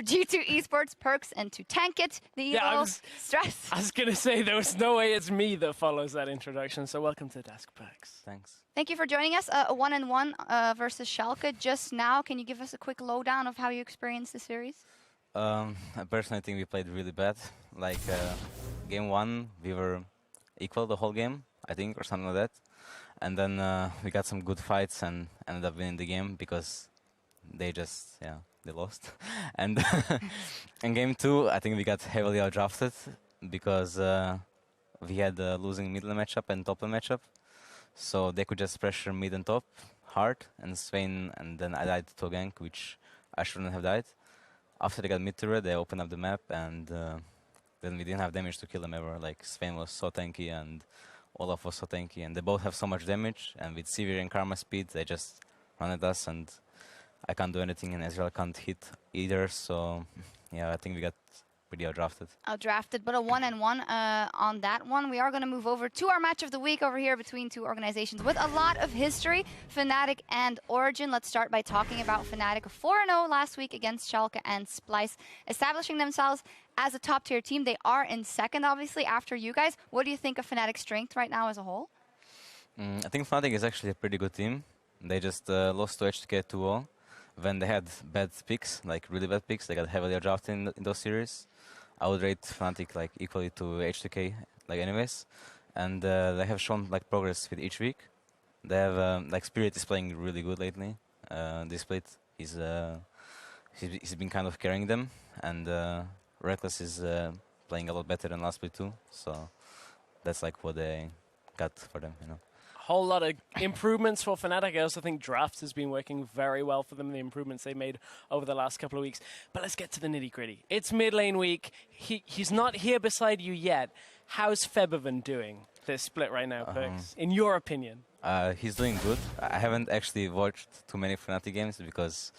for G2 Esports, Perks, and to tank it, the evil stress. I was going to say, there was no way it's me that follows that introduction, so welcome to Desk Perks. Thanks. Thank you for joining us. A 1-1 versus Schalke just now. Can you give us a quick lowdown of how you experienced the series? I personally think we played really bad. Like, game 1, we were equal the whole game, I think, or something like that. And then we got some good fights and ended up winning the game because they just, they lost. And in game 2, I think we got heavily outdrafted because we had a losing middle matchup and top lane matchup. So they could just pressure mid and top hard, and Swain, and then I died to a gank, which I shouldn't have died. After they got mid turret, they opened up the map, and then we didn't have damage to kill them ever. Like, Swain was so tanky, and Olaf was so tanky, and they both have so much damage, and with Sivir and Karma speed, they just run at us, and I can't do anything, and Ezreal can't hit either, so yeah, I think we got pretty outdrafted. Outdrafted, but a 1-1 on that one. We are going to move over to our match of the week over here between two organizations with a lot of history, Fnatic and Origen. Let's start by talking about Fnatic. 4-0 last week against Schalke and Splice, establishing themselves as a top-tier team. They are in second, obviously, after you guys. What do you think of Fnatic's strength right now as a whole? I think Fnatic is actually a pretty good team. They just lost to HTK 2-0 when they had bad picks, like really bad picks. They got heavily outdrafted in those series. I would rate Fnatic like equally to H2K, like anyways, and they have shown like progress with each week. They have like Spirit is playing really good lately. This split, he's been kind of carrying them, and Reckless is playing a lot better than last split too. So that's like what they got for them, you know. Whole lot of improvements for Fnatic. I also think drafts has been working very well for them, the improvements they made over the last couple of weeks. But let's get to the nitty-gritty. It's mid lane week. He's not here beside you yet. How's Febiven doing this split right now, Perks, in your opinion? He's doing good. I haven't actually watched too many Fnatic games because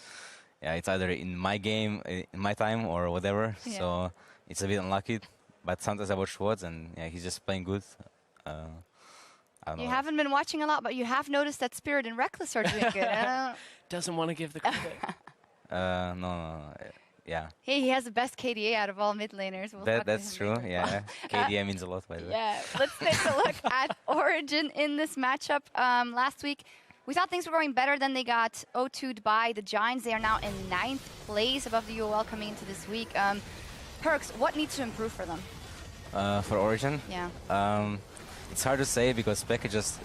it's either in my game, in my time, or whatever. Yeah. So it's a bit unlucky. But sometimes I watch VODs, and he's just playing good. You haven't been watching a lot, but you have noticed that Spirit and Reckless are doing good. Doesn't want to give the credit. No. Yeah. Hey, he has the best KDA out of all mid laners. That's true, yeah. KDA means a lot, by the way. Yeah, let's take a look at Origen in this matchup. Last week, we thought things were going better, then they got 0-2'd by the Giants. They are now in 9th place above the UOL coming into this week. Perks, what needs to improve for them? For Origen? Yeah. It's hard to say because Pekka just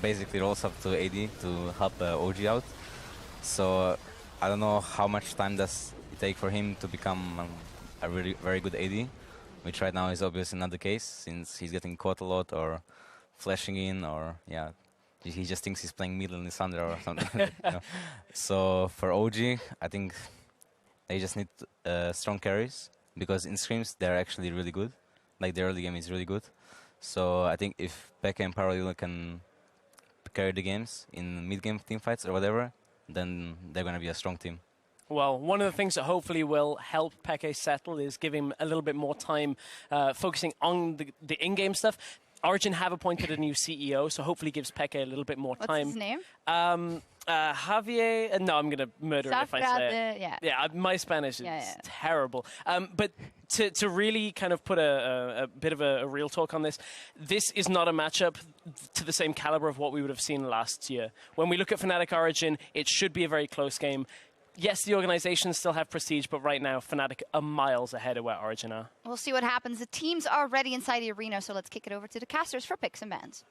basically rolls up to AD to help OG out. So I don't know how much time does it take for him to become a really very good AD, which right now is obviously not the case since he's getting caught a lot or flashing in, or he just thinks he's playing middle in Lissandra or something. You know? So for OG, I think they just need strong carries because in scrims they're actually really good. Like the early game is really good. So I think if Pekka and Parallel can carry the games in mid-game teamfights or whatever, then they're going to be a strong team. Well, one of the things that hopefully will help Pekka settle is give him a little bit more time focusing on the in-game stuff. Origen have appointed a new CEO, so hopefully gives Pekka a little bit more time. What's his name? Javier. No, I'm going to murder it if I say it. Yeah, my Spanish is terrible. But to really kind of put a bit of a real talk on this, this is not a matchup to the same caliber of what we would have seen last year. When we look at Fnatic Origen, it should be a very close game. Yes, the organizations still have prestige, but right now, Fnatic are miles ahead of where Origen are. We'll see what happens. The teams are ready inside the arena, so let's kick it over to the casters for picks and bans.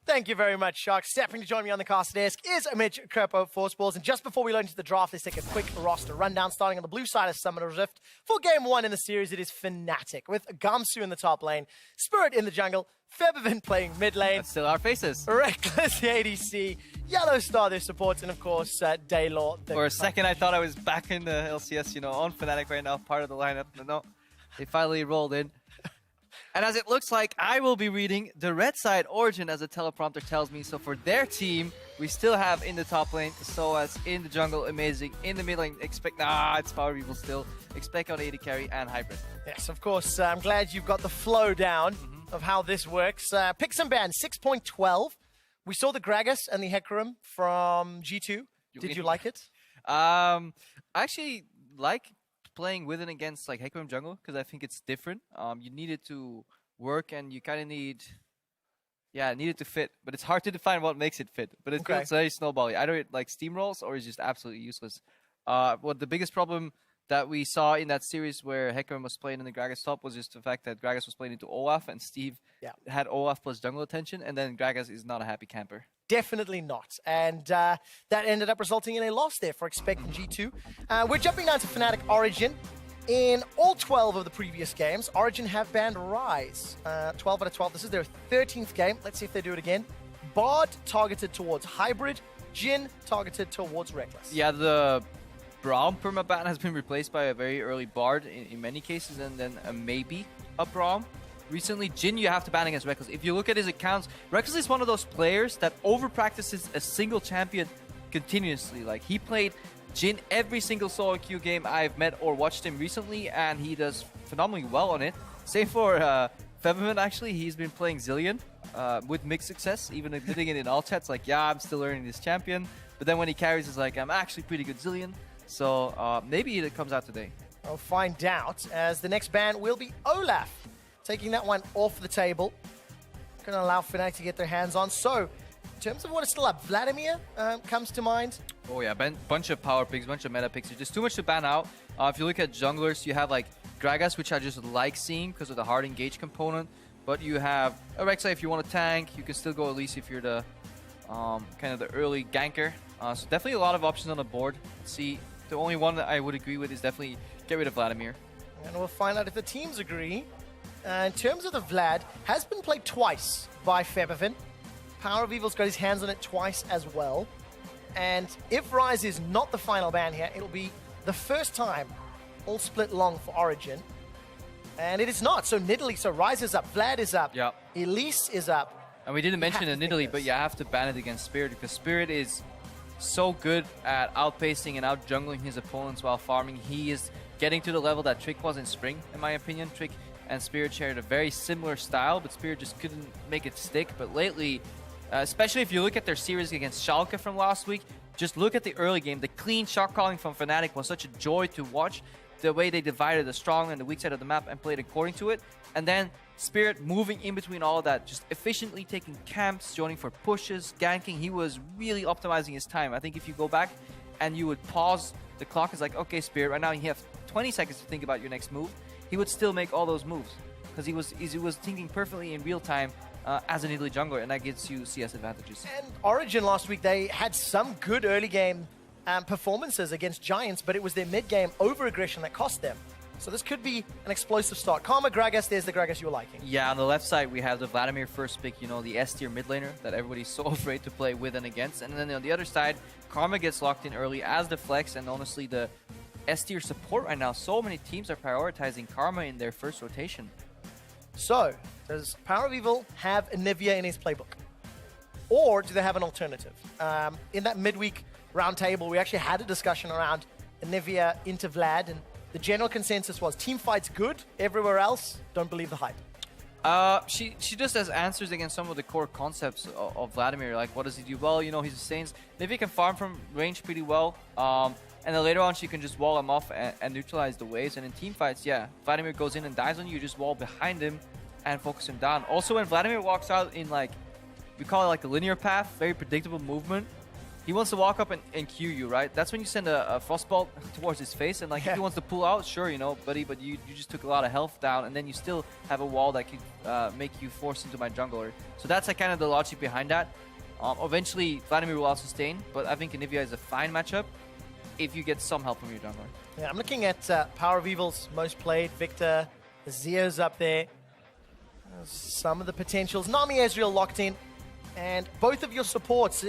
Thank you very much, Shark. Stepping to join me on the cast desk is Mitch Krepo, Forceballs. And just before we launch into the draft, let's take a quick roster rundown. Starting on the blue side of Summoner's Rift. For game 1 in the series, it is Fnatic, with Gamsu in the top lane, Spirit in the jungle, Febiven playing mid lane. That's still our faces. Reckless the ADC, Yellow Star their supports, and of course, Daylor. For a second, I thought I was back in the LCS, on Fnatic right now, part of the lineup. No, they finally rolled in. And as it looks like, I will be reading the red side Origen as the teleprompter tells me. So for their team, we still have in the top lane, Soaz in the jungle, amazing. In the mid lane, it's Power People still. Expect on AD carry and Hybrid. Yes, of course. I'm glad you've got the flow down of how this works. Picks and bans, 6.12. We saw the Gragas and the Hecarim from G2. Did you like it? I actually like playing with and against like Hecarim jungle because I think it's different. You need it to work, and you kind of need it to fit. But it's hard to define what makes it fit. But it feels very snowbally. Either it like steamrolls or it's just absolutely useless. What the biggest problem that we saw in that series where Hecarim was playing in the Gragas top was just the fact that Gragas was playing into Olaf and Steve had Olaf plus jungle attention, and then Gragas is not a happy camper. Definitely not. And that ended up resulting in a loss there for Expect and G2. We're jumping down to Fnatic Origin. In all 12 of the previous games, Origen have banned Ryze. 12 out of 12. This is their 13th game. Let's see if they do it again. Bard targeted towards Hybrid. Jhin targeted towards Reckless. Yeah, the Braum permaban has been replaced by a very early Bard in many cases, and then maybe a Braum. Recently, Jhin you have to ban against Reckless. If you look at his accounts, Reckless is one of those players that over-practices a single champion continuously. Like, he played Jhin every single solo queue game I've met or watched him recently, and he does phenomenally well on it. Same for Febiman, actually. He's been playing Zilean with mixed success, even admitting it in all chats, like, yeah, I'm still learning this champion. But then when he carries, it's like, I'm actually pretty good Zilean. So maybe it comes out today. I'll find out, as the next ban will be Olaf. Taking that one off the table. Going to allow Fnatic to get their hands on. So, in terms of what is still up, Vladimir comes to mind. Oh yeah, bunch of power picks, bunch of meta picks. There's just too much to ban out. If you look at junglers, you have like Gragas, which I just like seeing because of the hard engage component. But you have Alexa if you want to tank. You can still go Elise if you're the kind of the early ganker. So definitely a lot of options on the board. See, the only one that I would agree with is definitely get rid of Vladimir. And we'll find out if the teams agree. In terms of the Vlad, has been played twice by Febivan. Power of Evil's got his hands on it twice as well. And if Ryze is not the final ban here, it'll be the first time all split long for Origen. And it is not. So Nidalee, so Ryze is up, Vlad is up, Elise is up. And we didn't mention Nidalee, but you have to ban it against Spirit because Spirit is so good at outpacing and out-jungling his opponents while farming. He is getting to the level that Trick was in Spring, in my opinion. Trick and Spirit shared a very similar style, but Spirit just couldn't make it stick. But lately, especially if you look at their series against Schalke from last week, just look at the early game. The clean shot calling from Fnatic was such a joy to watch. The way they divided the strong and the weak side of the map and played according to it. And then Spirit moving in between all of that, just efficiently taking camps, joining for pushes, ganking. He was really optimizing his time. I think if you go back and you would pause the clock, it's like, okay, Spirit, right now you have 20 seconds to think about your next move. He would still make all those moves because he was thinking perfectly in real time as an Nidalee jungler, and that gives you CS advantages. And Origen last week, they had some good early game performances against Giants, but it was their mid game over-aggression that cost them. So this could be an explosive start. Karma, Gragas, there's the Gragas you're liking. Yeah, on the left side, we have the Vladimir first pick, you know, the S-tier mid laner that everybody's so afraid to play with and against. And then on the other side, Karma gets locked in early as the flex, and honestly, the S-tier support right now. So many teams are prioritizing Karma in their first rotation. So, does Power of Evil have Anivia in his playbook? Or do they have an alternative? In that midweek roundtable, we actually had a discussion around Anivia into Vlad, and the general consensus was teamfight's good, everywhere else, don't believe the hype. She just has answers against some of the core concepts of Vladimir, like what does he do well, you know, he's a Saints. Anivia can farm from range pretty well, and then later on she can just wall him off and neutralize the waves, and in teamfights, yeah, Vladimir goes in and dies on you, just wall behind him and focus him down. Also, when Vladimir walks out in like, we call it like a linear path, very predictable movement, he wants to walk up and Q you, right? That's when you send a frostbolt towards his face, and like if he wants to pull out, sure, you know, buddy, but you just took a lot of health down, and then you still have a wall that could make you force into my jungler. So that's like kind of the logic behind that. Eventually, Vladimir will out-sustain, but I think Anivia is a fine matchup if you get some help from your jungler. Yeah, I'm looking at Power of Evil's most played. Victor, Zio's up there. Some of the potentials. Nami Ezreal locked in, and both of your supports.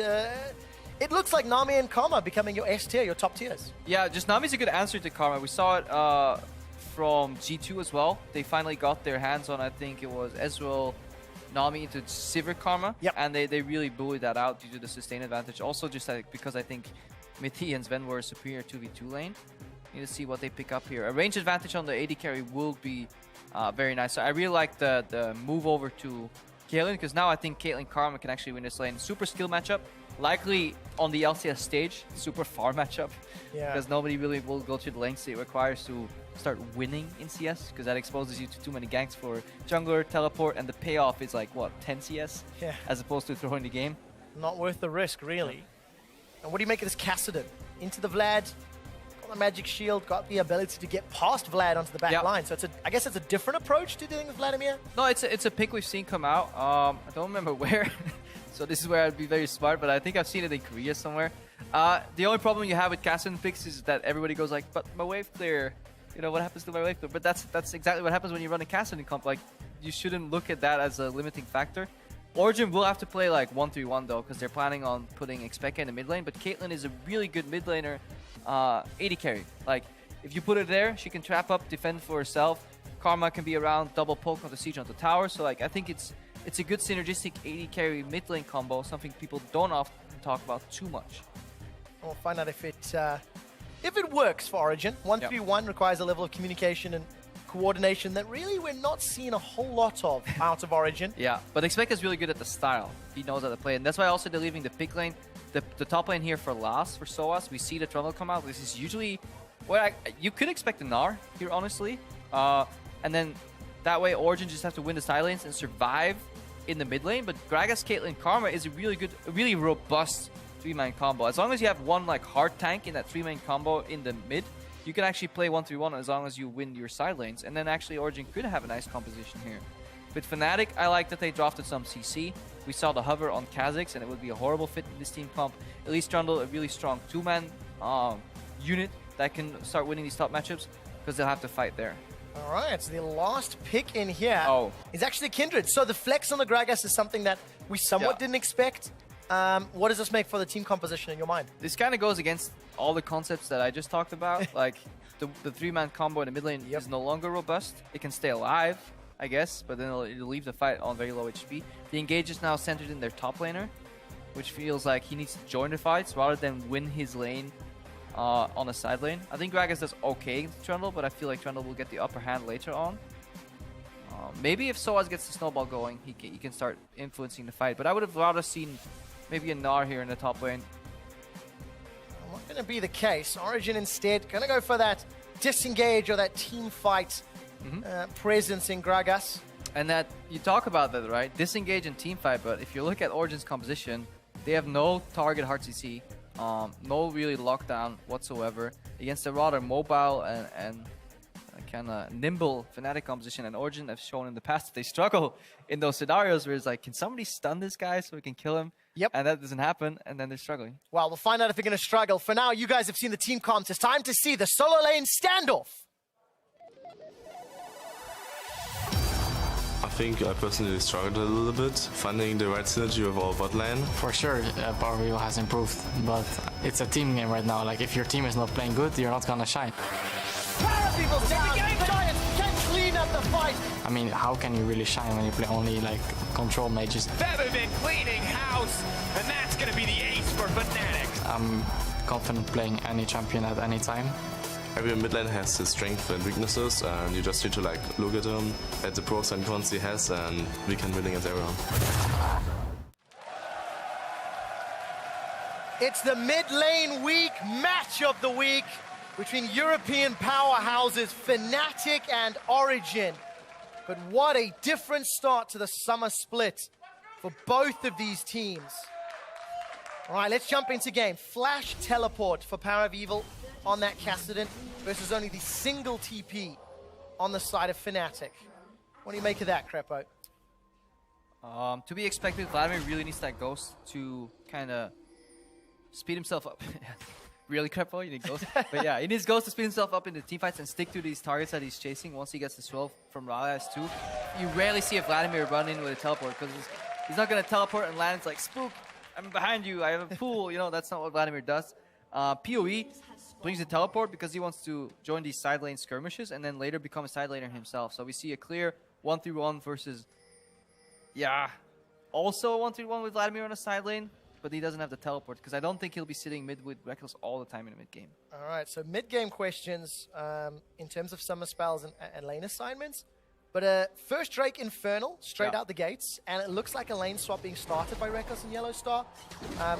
It looks like Nami and Karma becoming your S tier, your top tiers. Yeah, just Nami's a good answer to Karma. We saw it from G2 as well. They finally got their hands on, I think it was Ezreal, Nami into Sivir Karma. Yep. And they really bullied that out due to the sustain advantage. Also just because I think Mithi and Sven were a superior 2v2 lane. Need to see what they pick up here. A range advantage on the AD carry will be very nice. So I really like the move over to Caitlyn, because now I think Caitlyn Karma can actually win this lane. Super skill matchup. Likely on the LCS stage, super far matchup. Yeah. Because nobody really will go to the lengths it requires to start winning in CS, because that exposes you to too many ganks for jungler, teleport, and the payoff is like, what, 10 CS? Yeah. As opposed to throwing the game. Not worth the risk, really. And what do you make of this Kassadin? Into the Vlad, got the magic shield, got the ability to get past Vlad onto the back line. So I guess it's a different approach to dealing with Vladimir. No, it's a pick we've seen come out. I don't remember where. So this is where I'd be very smart, but I think I've seen it in Korea somewhere. The only problem you have with Kassadin picks is that everybody goes like, but my wave clear, you know, what happens to my wave clear? But that's exactly what happens when you run a Kassadin comp. Like, you shouldn't look at that as a limiting factor. Origen will have to play like 1-3-1 though, because they're planning on putting Expecka in the mid lane, but Caitlyn is a really good mid laner, AD carry. Like, if you put her there, she can trap up, defend for herself. Karma can be around, double poke onto siege onto tower, so like, I think it's a good synergistic AD carry mid lane combo, something people don't often talk about too much. We'll find out if it works for Origen. 1-3-1 requires a level of communication and coordination that really we're not seeing a whole lot of out of Origen. Yeah, but Expecka's really good at the style. He knows how to play, and that's why also they're leaving the pick lane, the top lane here for last for Soaz. We see the Trundle come out. This is usually where you could expect a Gnar here, honestly. And then that way Origen just have to win the side lanes and survive in the mid lane. But Gragas, Caitlyn, Karma is a really robust 3-man combo. As long as you have one like hard tank in that 3-man combo in the mid, you can actually play 1-3-1 as long as you win your side lanes. And then actually Origen could have a nice composition here. With Fnatic, I like that they drafted some CC. We saw the hover on Kha'Zix, and it would be a horrible fit in this team comp. At least Trundle, a really strong 2-man unit that can start winning these top matchups, because they'll have to fight there. All right, so the last pick in here is actually Kindred. So the flex on the Gragas is something that we somewhat didn't expect. What does this make for the team composition in your mind? This kind of goes against all the concepts that I just talked about. Like, the 3-man combo in the mid lane is no longer robust. It can stay alive, I guess, but then it'll leave the fight on very low HP. The engage is now centered in their top laner, which feels like he needs to join the fights rather than win his lane on a side lane. I think Gragas does okay against Trundle, but I feel like Trundle will get the upper hand later on. Maybe if Soaz gets the snowball going, he can start influencing the fight. But I would have rather seen maybe a Gnar here in the top lane. Not going to be the case. Origen instead going to go for that disengage or that team fight presence in Gragas. And that, you talk about that, right? Disengage and team fight, but if you look at Origen's composition, they have no target hard CC, no really lockdown whatsoever against a rather mobile and kind of nimble Fnatic composition. And Origen have shown in the past that they struggle in those scenarios where it's like, can somebody stun this guy so we can kill him? Yep. And that doesn't happen, and then they're struggling. Well, we'll find out if they're going to struggle. For now, you guys have seen the team comps. It's time to see the solo lane standoff. I think I personally struggled a little bit finding the right synergy with our bot lane. For sure, Power Vivo has improved, but it's a team game right now. Like, if your team is not playing good, you're not gonna shine. People's down. Giants can clean up the fight. I mean, how can you really shine when you play only like control mages? Better than cleaning house, and that's gonna be the ace for Fnatic. I'm confident playing any champion at any time. Every mid lane has his strengths and weaknesses, and you just need to like look at him, at the pros and cons he has, and we can win against everyone. It's the mid lane week match of the week between European powerhouses Fnatic and Origen. But what a different start to the summer split for both of these teams. All right, let's jump into game. Flash teleport for Power of Evil on that Kassadin versus only the single TP on the side of Fnatic. What do you make of that, Crepo? To be expected, Vladimir really needs that Ghost to kind of speed himself up. Really, Crepo? You need Ghost? But yeah, he needs Ghost to speed himself up in the teamfights and stick to these targets that he's chasing once he gets the 12 from Rala S2. You rarely see a Vladimir run in with a teleport, because he's not going to teleport and land. It's like, spook, I'm behind you, I have a pool. You know, that's not what Vladimir does. PoE brings the teleport because he wants to join these side lane skirmishes and then later become a side laner himself. So we see a clear 1-3-1 versus, also a 1-3-1 with Vladimir on a side lane. But he doesn't have the teleport, because I don't think he'll be sitting mid with Reckless all the time in the mid game. All right, so mid game questions in terms of summer spells and lane assignments. But first Drake Infernal straight out the gates, and it looks like a lane swap being started by Reckless and Yellowstar.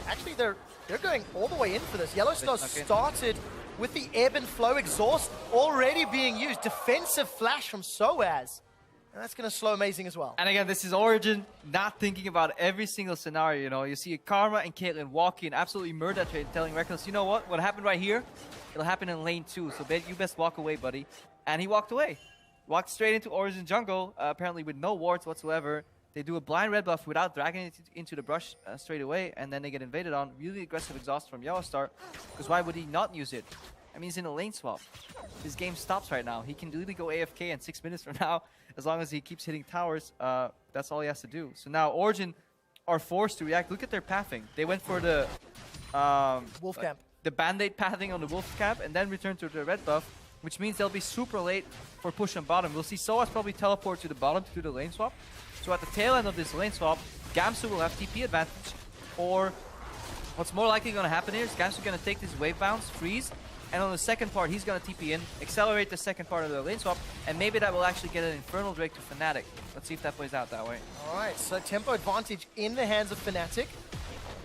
Actually, they're going all the way in for this. Yellowstar started with the ebb and flow exhaust already being used. Defensive flash from Soaz. And that's going to slow Amazing as well. And again, this is Origen not thinking about every single scenario. You know, you see Karma and Caitlyn walk in, absolutely murder that trade, telling Reckless, you know what happened right here? It'll happen in lane 2, so you best walk away, buddy. And he walked away. Walked straight into Origen jungle, apparently with no wards whatsoever. They do a blind red buff without dragging it into the brush straight away, and then they get invaded on. Really aggressive exhaust from Yellowstar, because why would he not use it? I mean, he's in a lane swap. His game stops right now. He can literally go AFK in 6 minutes from now, as long as he keeps hitting towers. That's all he has to do. So now Origen are forced to react. Look at their pathing. They went for the Wolf Camp. The Band-Aid pathing on the Wolf Camp, and then return to the red buff, which means they'll be super late for push on bottom. We'll see Soaz probably teleport to the bottom to do the lane swap. So at the tail end of this lane swap, Gamsu will have TP advantage, or what's more likely going to happen here is Gamsu going to take this wave bounce, freeze, and on the second part, he's going to TP in, accelerate the second part of the lane swap, and maybe that will actually get an Infernal Drake to Fnatic. Let's see if that plays out that way. All right, so tempo advantage in the hands of Fnatic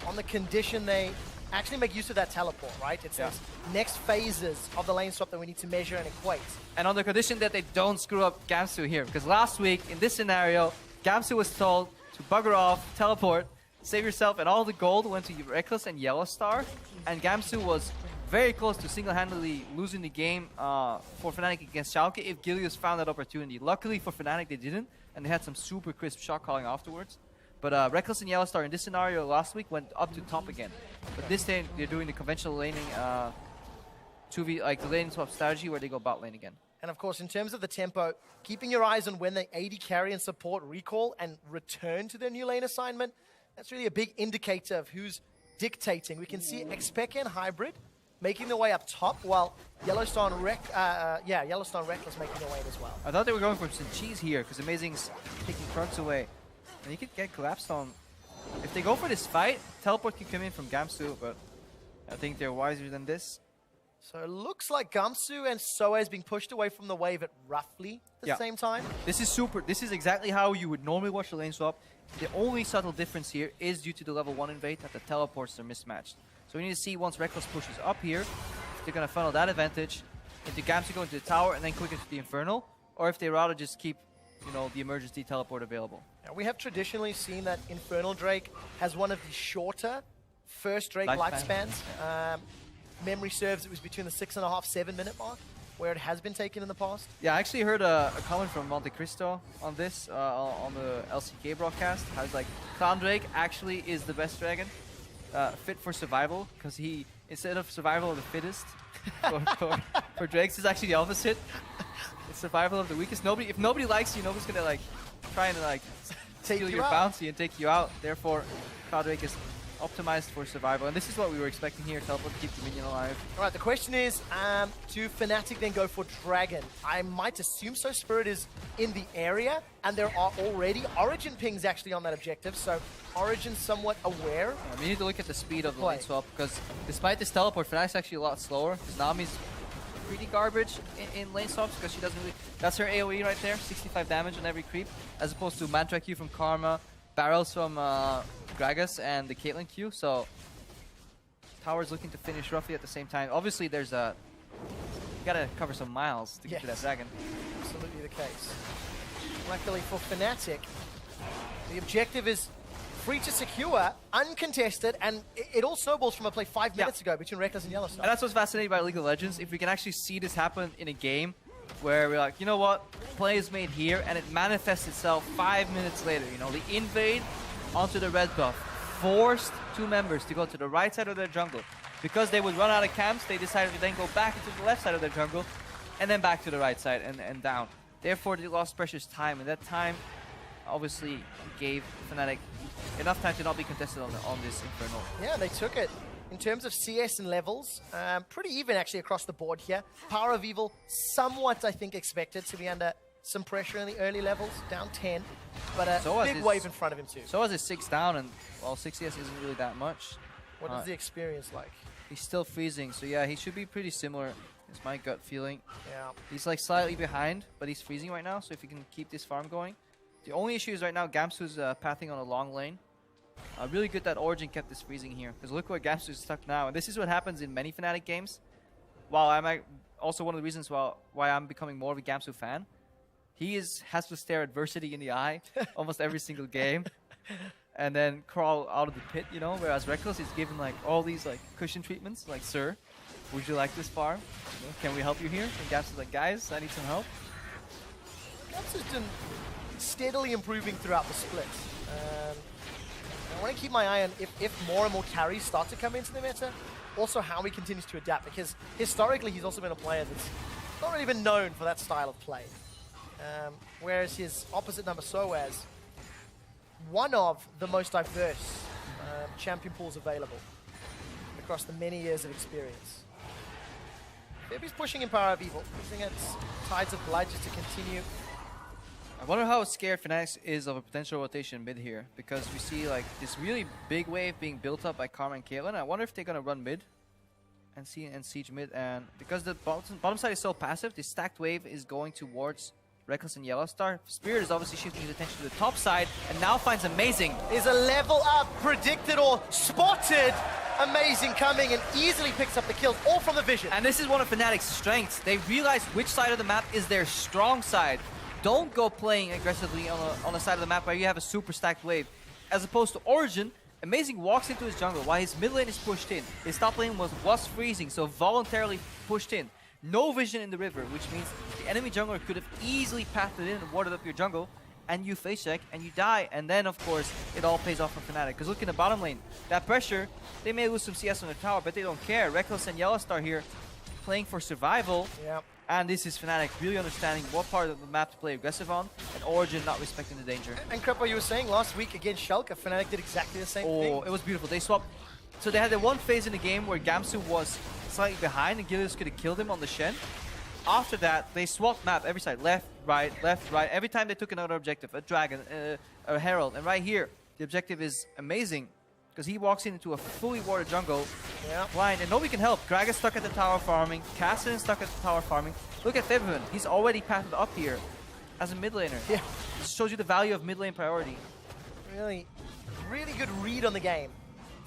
on the condition they actually make use of that teleport, right? It's those next phases of the lane swap that we need to measure and equate. And on the condition that they don't screw up Gamsu here, because last week, in this scenario, Gamsu was told to bugger off, teleport, save yourself, and all the gold went to Reckless and Yellowstar, and Gamsu was very close to single-handedly losing the game for Fnatic against Schalke if Gilius found that opportunity. Luckily for Fnatic, they didn't, and they had some super crisp shot calling afterwards. But Reckless and Yellowstar in this scenario last week went up to top again. But this time, they're doing the conventional laning 2v, like the lane swap strategy where they go bot lane again. And of course, in terms of the tempo, keeping your eyes on when the AD carry and support recall and return to their new lane assignment, that's really a big indicator of who's dictating. We can see Xpeke and Hybrid making their way up top, while Yellowstar and Yellowstar and Reckless making their way in as well. I thought they were going for some cheese here, because Amazing's taking Krux away. And he could get collapsed on. If they go for this fight, teleport can come in from Gamsu, but I think they're wiser than this. So it looks like Gamsu and Soaz being pushed away from the wave at roughly the same time. This is exactly how you would normally watch the lane swap. The only subtle difference here is due to the level 1 invade that the teleports are mismatched. So we need to see once Reckless pushes up here, if they're going to funnel that advantage into Gamsu going to the tower and then quick into the Infernal, or if they rather just keep, you know, the emergency teleport available. Now, we have traditionally seen that Infernal Drake has one of the shorter first Drake lifespans. Memory serves, it was between the 6.5, 7 minute mark, where it has been taken in the past. Yeah, I actually heard a comment from Monte Cristo on this, on the LCK broadcast. I was like, Clown Drake actually is the best dragon, fit for survival, because he, instead of survival of the fittest, for Drakes, is actually the opposite. It's survival of the weakest. If nobody likes you, nobody's gonna like try and like steal your bouncy and take you out. Therefore, Cloud Drake is optimized for survival, and this is what we were expecting here, teleport to keep the minion alive. All right, the question is, do Fnatic then go for Dragon? I might assume so. Spirit is in the area, and there are already Origen pings actually on that objective, so Origen's somewhat aware. Yeah, we need to look at the speed of the lane swap, because despite this teleport, Fnatic's actually a lot slower, because Nami's pretty garbage in lane swaps, because she doesn't really... That's her AoE right there, 65 damage on every creep, as opposed to Mantra Q from Karma, barrels from Gragas, and the Caitlyn Q, so Tower's looking to finish roughly at the same time. Obviously, there's a... You gotta cover some miles to get to that dragon. Absolutely the case. Luckily for Fnatic, the objective is free to secure, uncontested, and it all snowballs from a play 5 minutes ago between Reckless and Yellowstar. And that's what's fascinating about League of Legends. If we can actually see this happen in a game where we're like, you know what, play is made here, and it manifests itself 5 minutes later. You know, the invade onto the red buff forced two members to go to the right side of their jungle. Because they would run out of camps, they decided to then go back into the left side of their jungle, and then back to the right side and down. Therefore, they lost precious time, and that time obviously gave Fnatic enough time to not be contested on this Infernal. Yeah, they took it. In terms of CS and levels, pretty even actually across the board here. Power of Evil, somewhat, I think, expected to be under some pressure in the early levels, down 10. But a big wave in front of him too. So is 6 down, and well, 6 CS isn't really that much. What is the experience like? He's still freezing, so yeah, he should be pretty similar It's my gut feeling. Yeah. He's like slightly behind, but he's freezing right now, so if he can keep this farm going. The only issue is right now Gamsu's pathing on a long lane. Really good that Origen kept this freezing here, because look where Gamsu is stuck now. And this is what happens in many Fnatic games. While I'm also one of the reasons why I'm becoming more of a Gamsu fan. He has to stare adversity in the eye almost every single game. And then crawl out of the pit, you know, whereas Reckless is given like all these like cushion treatments, like, sir, would you like this farm? You know, can we help you here? And Gaps is like, guys, I need some help. Gaps has been steadily improving throughout the split. I want to keep my eye on if more and more carries start to come into the meta, also how he continues to adapt, because historically he's also been a player that's not really been known for that style of play. Whereas his opposite number, Soaz, one of the most diverse champion pools available across the many years of experience. Baby's pushing in Power of Evil, using its Tides of Blood just to continue. I wonder how scared Fnatic is of a potential rotation mid here, because we see like this really big wave being built up by Karma and Caitlyn. I wonder if they're gonna run mid and siege mid, and because the bottom side is so passive, the stacked wave is going towards Reckless and Yellowstar. Spirit is obviously shifting his attention to the top side and now finds Amazing. Is a level up predicted or spotted. Amazing coming and easily picks up the kills, all from the vision. And this is one of Fnatic's strengths. They realize which side of the map is their strong side. Don't go playing aggressively on a side of the map where you have a super stacked wave. As opposed to Origen, Amazing walks into his jungle while his mid lane is pushed in. His top lane was freezing, so voluntarily pushed in. No vision in the river, which means the enemy jungler could have easily pathed it in and warded up your jungle, and you face check and you die. And then, of course, it all pays off for Fnatic. Because look in the bottom lane, that pressure, they may lose some CS on the tower, but they don't care. Reckless and Yellowstar here playing for survival. Yep. And this is Fnatic really understanding what part of the map to play aggressive on, and Origen not respecting the danger. And Crepo, you were saying last week against Schalke, Fnatic did exactly the same thing. Oh, it was beautiful. They swapped. So they had the one phase in the game where Gamsu was slightly behind and Gilius could have killed him on the Shen. After that, they swapped map every side, left, right, left, right. Every time they took another objective, a dragon, a herald. And right here, the objective is Amazing, because he walks into a fully warded jungle, blind, and nobody can help. Gragas stuck at the tower farming, Cassidy stuck at the tower farming. Look at Febiven, he's already pathed up here as a mid laner. Yeah. This shows you the value of mid lane priority. Really, really good read on the game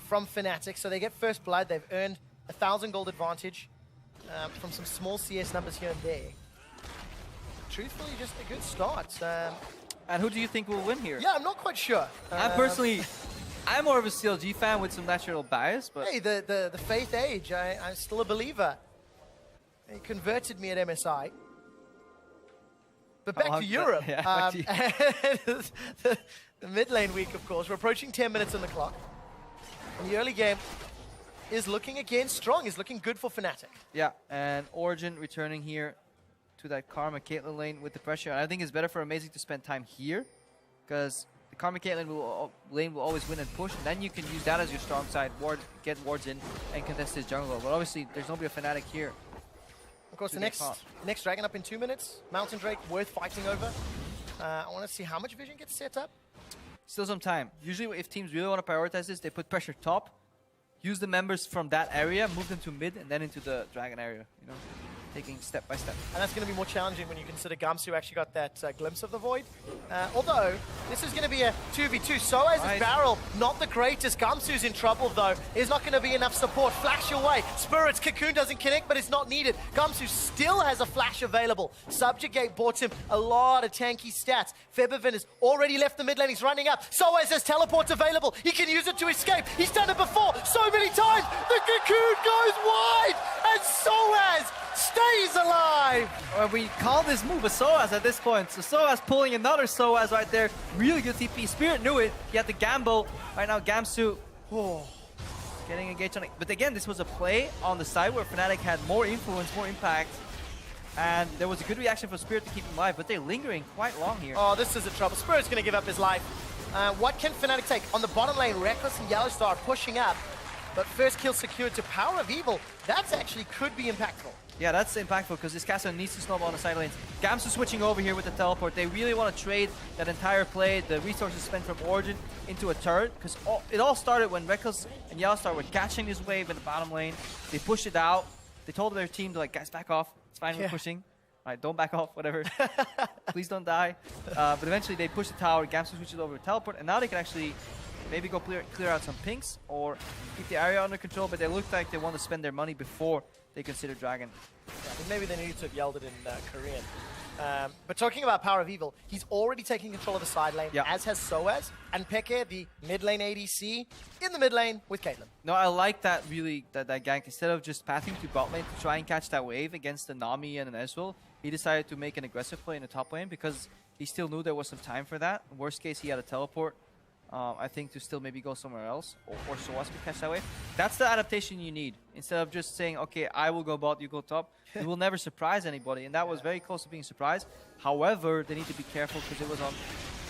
from Fnatic. So they get first blood, they've earned 1,000 gold advantage from some small CS numbers here and there. Truthfully, just a good start. And who do you think will win here? Yeah, I'm not quite sure. I'm more of a CLG fan with some natural bias, but hey, the Faith Age, I'm still a believer. He converted me at MSI. But back to Europe. Yeah, back to you. The mid lane week, of course. We're approaching 10 minutes on the clock. And the early game is looking again strong, is looking good for Fnatic. Yeah, and Origen returning here to that Karma Caitlyn lane with the pressure. And I think it's better for Amazing to spend time here, because the Karma Caitlyn lane will always win and push, and then you can use that as your strong side, get wards in, and contest his jungle. But obviously, there's nobody a Fnatic here. Of course, the next dragon up in 2 minutes. Mountain Drake, worth fighting over. I want to see how much vision gets set up. Still some time. Usually, if teams really want to prioritize this, they put pressure top, use the members from that area, move them to mid, and then into the dragon area, you know, taking step by step. And that's going to be more challenging when you consider Gamsu actually got that glimpse of the void. Although, this is going to be a 2v2. Soaz's barrel, not the greatest. Gamsu's in trouble, though. There's not going to be enough support. Flash your way. Spirit's Cocoon doesn't connect, but it's not needed. Gamsu still has a flash available. Subjugate bought him a lot of tanky stats. Febiven has already left the mid lane. He's running up. Soaz has teleports available. He can use it to escape. He's done it before so many times. The Cocoon goes wide, and Soaz stays alive! We call this move a Soaz at this point. So Soaz pulling another Soaz right there. Really good TP. Spirit knew it. He had the gamble. Right now, Gamsu getting engaged on it. But again, this was a play on the side where Fnatic had more influence, more impact. And there was a good reaction from Spirit to keep him alive, but they're lingering quite long here. Oh, this is a trouble. Spirit's going to give up his life. What can Fnatic take? On the bottom lane, Reckless and Yellowstar pushing up. But first kill secured to Power of Evil. That's actually could be impactful. Yeah, that's impactful because this Castle needs to snowball on the side lanes. Gamsu switching over here with the teleport. They really want to trade that entire play, the resources spent from Origen, into a turret, because it all started when Reckless and Yellowstar were catching this wave in the bottom lane. They pushed it out, They told their team to like, guys, back off. It's fine, we're pushing. All right, don't back off, whatever. Please don't die. But eventually they push the tower, Gamsu switches over to teleport, and now they can actually maybe go clear out some pinks or keep the area under control, but they look like they want to spend their money before they consider Dragon. Yeah, I think maybe they need to have yelled it in Korean. But talking about Power of Evil, he's already taking control of the side lane, as has Soaz, and Peke, the mid lane ADC, in the mid lane with Caitlyn. No, I like that really, that gank. Instead of just pathing to bot lane to try and catch that wave against the Nami and an Ezreal, he decided to make an aggressive play in the top lane because he still knew there was some time for that. Worst case, he had a teleport. I think to still maybe go somewhere else, or Soaz could catch that wave. That's the adaptation you need. Instead of just saying, okay, I will go bot, you go top. You will never surprise anybody, and that was very close to being surprised. However, they need to be careful because it was on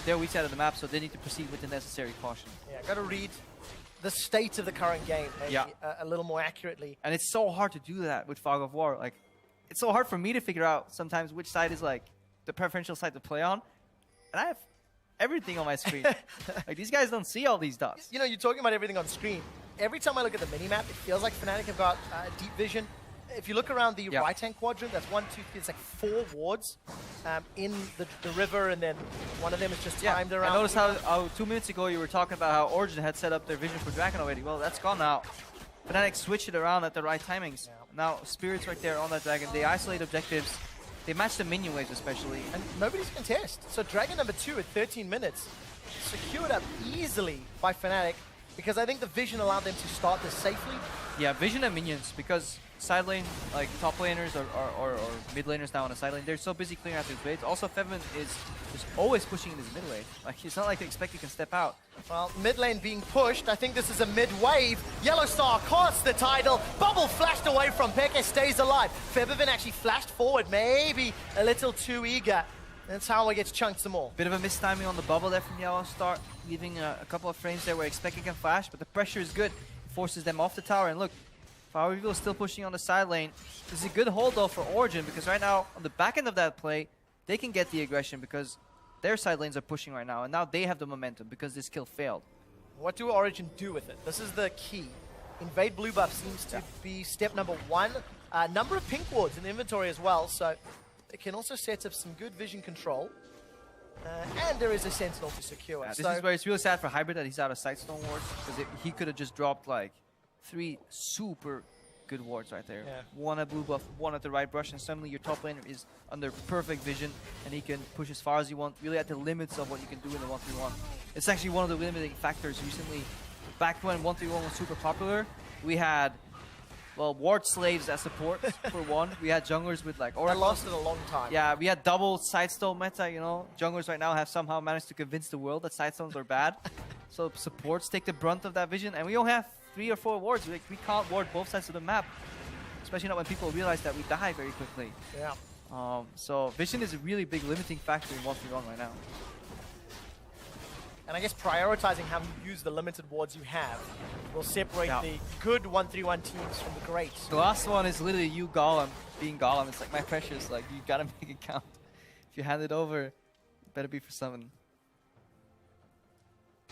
their weak side of the map, so they need to proceed with the necessary caution. Yeah, got to read the state of the current game maybe a little more accurately. And it's so hard to do that with Fog of War. Like, it's so hard for me to figure out sometimes which side is like the preferential side to play on, and I have everything on my screen. Like, these guys don't see all these dots. You know, you're talking about everything on screen. Every time I look at the minimap, it feels like Fnatic have got deep vision. If you look around the right-hand quadrant, that's 1, 2, 3, it's like 4 wards in the river, and then one of them is just timed around. I noticed how 2 minutes ago you were talking about how Origen had set up their vision for Dragon already. Well, that's gone now. Fnatic switched it around at the right timings. Now, Spirit's right there on that Dragon. They isolate objectives. They match the minion waves especially. And nobody's contest. So Dragon number 2 at 13 minutes, secured up easily by Fnatic, because I think the vision allowed them to start this safely. Yeah, vision and minions, because side lane, like top laners or mid laners now on the side lane, they're so busy clearing out these waves. Also, Fevin is just always pushing in his mid lane. Like, it's not like they expect he can step out. Well, mid lane being pushed. I think this is a mid wave. Yellow Star costs the title. Bubble flashed away from Peke, stays alive. Fevin actually flashed forward, maybe a little too eager. That's how he gets chunked some more. Bit of a mistiming on the bubble there from Yellow Star, leaving a couple of frames there where expecting can flash, but the pressure is good. It forces them off the tower, and look, Power Evil is still pushing on the side lane. This is a good hold though for Origen, because right now, on the back end of that play, they can get the aggression because their side lanes are pushing right now, and now they have the momentum because this kill failed. What do Origen do with it? This is the key. Invade blue buff seems to be step number 1. Number of pink wards in the inventory as well, so it can also set up some good vision control. And there is a sentinel to secure. Yeah, this is where it's really sad for Hybrid that he's out of Sightstone wards, because he could have just dropped like 3 super good wards right there. Yeah. 1 at blue buff, 1 at the right brush, and suddenly your top laner is under perfect vision, and he can push as far as you want, really at the limits of what you can do in the 1v1. It's actually one of the limiting factors recently. Back when 1v1 was super popular, we had, well, ward slaves as support for one. We had junglers with like Oracle. I lasted a long time. Yeah, we had double sidestone meta, you know. Junglers right now have somehow managed to convince the world that sidestones are bad. So supports take the brunt of that vision, and we only have 3 or 4 wards. We can't ward both sides of the map, especially not when people realize that we die very quickly. Yeah. So vision is a really big limiting factor in 1v1 right now. And I guess prioritizing how you use the limited wards you have will separate the good 1-3-1 teams from the great. The last one is literally you Golem being Golem. It's like my precious, like you gotta make it count. If you hand it over, it better be for someone.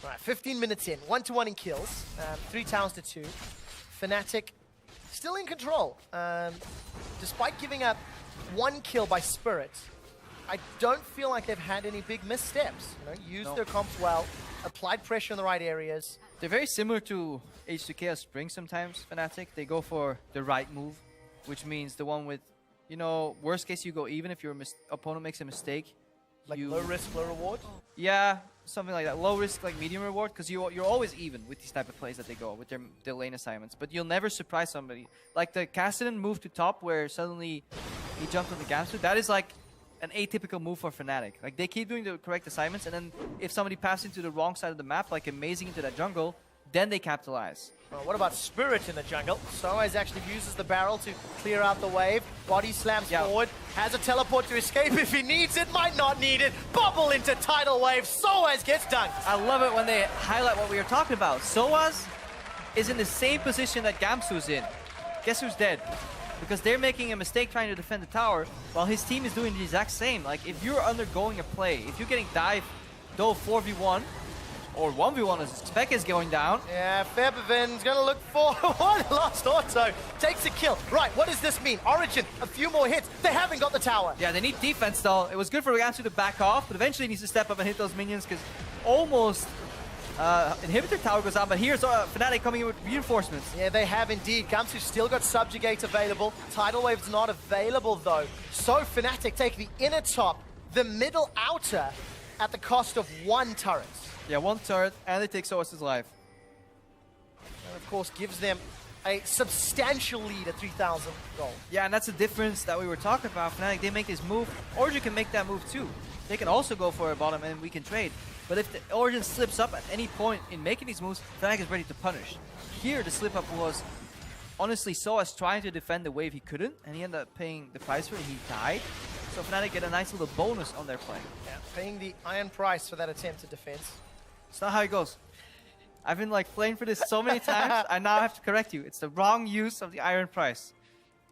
Right, 15 minutes in, 1-1 in kills, 3 towns to 2. Fnatic still in control. Despite giving up 1 kill by Spirit, I don't feel like they've had any big missteps. You know, used their comps well, applied pressure in the right areas. They're very similar to H2K or Spring sometimes, Fnatic. They go for the right move, which means the one with, you know, worst case you go even if your opponent makes a mistake. Like low risk, low reward? Yeah, something like that. Low risk, like medium reward, because you're always even with these type of plays that they go with their lane assignments. But you'll never surprise somebody. Like the Cassidy move to top where suddenly he jumped on the Gamsu. That is like an atypical move for Fnatic. Like they keep doing the correct assignments, and then if somebody passes into the wrong side of the map, like amazing into that jungle, then they capitalize. Well, what about Spirit in the jungle? Soaz actually uses the barrel to clear out the wave. Body slams forward. Has a teleport to escape if he needs it. Might not need it. Bubble into tidal wave. Soaz gets dunked. I love it when they highlight what we were talking about. Soaz is in the same position that Gamsu's in. Guess who's dead? Because they're making a mistake trying to defend the tower, while his team is doing the exact same. Like, if you're undergoing a play, if you're getting dive, though 4v1, or 1v1 as Spec is going down. Yeah, Febiven's gonna look for one last auto. Takes a kill. Right, what does this mean? Origen, a few more hits. They haven't got the tower. Yeah, they need defense though. It was good for Gamsu to back off, but eventually he needs to step up and hit those minions because almost inhibitor tower goes out. But here's Fnatic coming in with reinforcements. Yeah, they have indeed. Gamsu's still got Subjugate available. Tidal Wave's not available though. So Fnatic take the inner top, the middle outer at the cost of 1 turret. Yeah, 1 turret, and they take Soas's life. And of course gives them a substantial lead at 3,000 gold. Yeah, and that's the difference that we were talking about. Fnatic, they make this move. Origen can make that move too. They can also go for a bottom and we can trade. But if the Origen slips up at any point in making these moves, Fnatic is ready to punish. Here, the slip up was honestly Soas trying to defend the wave he couldn't, and he ended up paying the price for it. He died. So Fnatic get a nice little bonus on their play. Yeah, paying the iron price for that attempt at defense. It's not how it goes. I've been like playing for this so many times, I now have to correct you. It's the wrong use of the iron price.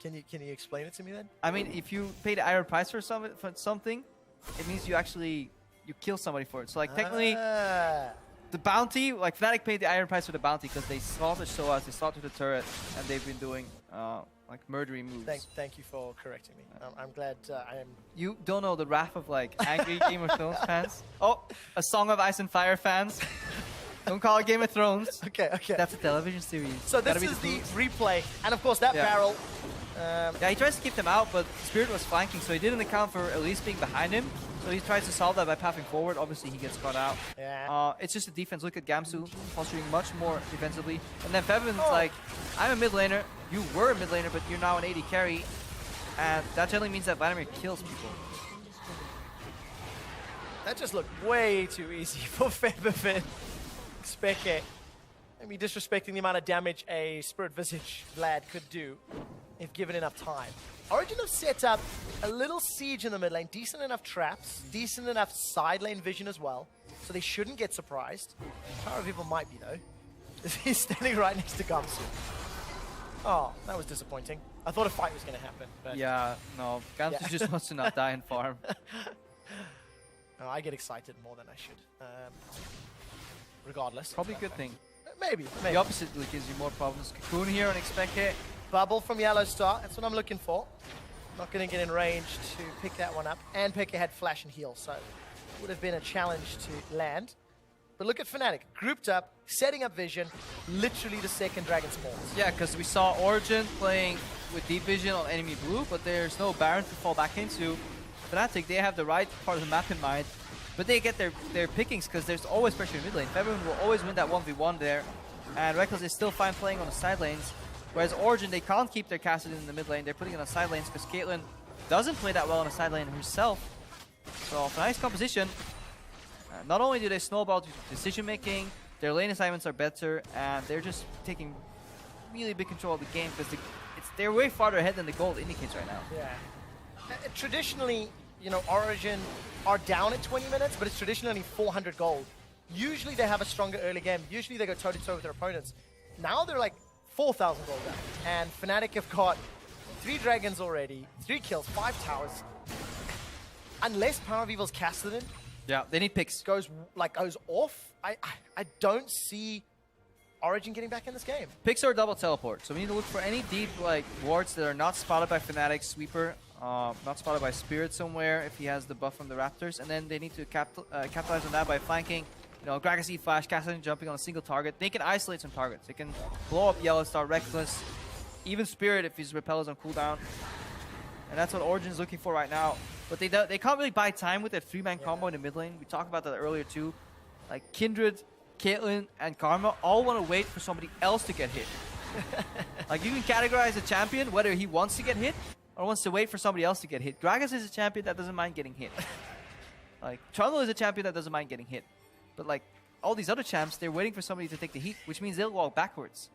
Can you explain it to me then? I mean, if you pay the iron price for something, it means you kill somebody for it. So like technically, the bounty, like Fnatic paid the iron price for the bounty because they slaughtered Soas, they slaughtered the turret, and they've been doing like murdery moves. Thank you for correcting me. I'm glad I am. You don't know the wrath of like angry Game of Thrones fans. Oh, a Song of Ice and Fire fans. Don't call it Game of Thrones. Okay. That's a television series. So this is the replay, and of course that barrel. Yeah, he tries to keep them out, but Spirit was flanking, so he didn't account for Elise being behind him. So he tries to solve that by pathing forward. Obviously, he gets caught out. Yeah. It's just a defense. Look at Gamsu posturing much more defensively. And then Fevin's like, I'm a mid laner. You were a mid laner, but you're now an AD carry. And that generally means that Vladimir kills people. That just looked way too easy for Febiven. Speke. Maybe disrespecting the amount of damage a Spirit Visage Vlad could do if given enough time. Origen have set up a little siege in the mid lane, decent enough traps, decent enough side lane vision as well, so they shouldn't get surprised. Power of Evil might be though. He's standing right next to Gamsu. Oh, that was disappointing. I thought a fight was going to happen. But Yeah, no. Gamsu just wants to not die and farm. no, I get excited more than I should. Regardless. Probably a good thing. Maybe. The opposite gives you more problems. Cocoon here on Expect It. Bubble from Yellow Star. That's what I'm looking for. Not going to get in range to pick that one up. And Pekka had flash and heal, so it would have been a challenge to land. But look at Fnatic. Grouped up, setting up vision, literally the second Dragon spawns. Yeah, because we saw Origen playing with deep vision on enemy blue, but there's no Baron to fall back into. Fnatic, they have the right part of the map in mind, but they get their pickings because there's always pressure in mid lane. Febiven will always win that 1v1 there, and Reckless is still fine playing on the side lanes. Whereas Origen, they can't keep their Cassidy in the mid lane. They're putting it on side lanes because Caitlyn doesn't play that well on the side lane herself. So, for nice composition, not only do they snowball decision making, their lane assignments are better, and they're just taking really big control of the game because they're way farther ahead than the gold indicates right now. Yeah. Traditionally, you know, Origen are down at 20 minutes, but it's traditionally only 400 gold. Usually they have a stronger early game. Usually they go toe-to-toe with their opponents. Now they're like 4,000 gold down. And Fnatic have got 3 dragons already, 3 kills, 5 towers. Unless Power of Evil's casted in, Yeah, they need picks. goes off, I don't see Origen getting back in this game. Picks are double teleport, so we need to look for any deep like wards that are not spotted by Fnatic, Sweeper, not spotted by Spirit somewhere if he has the buff from the Raptors, and then they need to capitalize on that by flanking. You know, Gragas E-Flash, Cassidy jumping on a single target. They can isolate some targets. They can blow up Yellow Star, Reckless, even Spirit if his Repel is on cooldown. And that's what Origen's looking for right now. But they can't really buy time with that 3-man combo in the mid lane. We talked about that earlier too. Like Kindred, Caitlyn, and Karma all want to wait for somebody else to get hit. Like you can categorize a champion whether he wants to get hit or wants to wait for somebody else to get hit. Gragas is a champion that doesn't mind getting hit. Like Trundle is a champion that doesn't mind getting hit. But like all these other champs, they're waiting for somebody to take the heat, which means they'll walk backwards.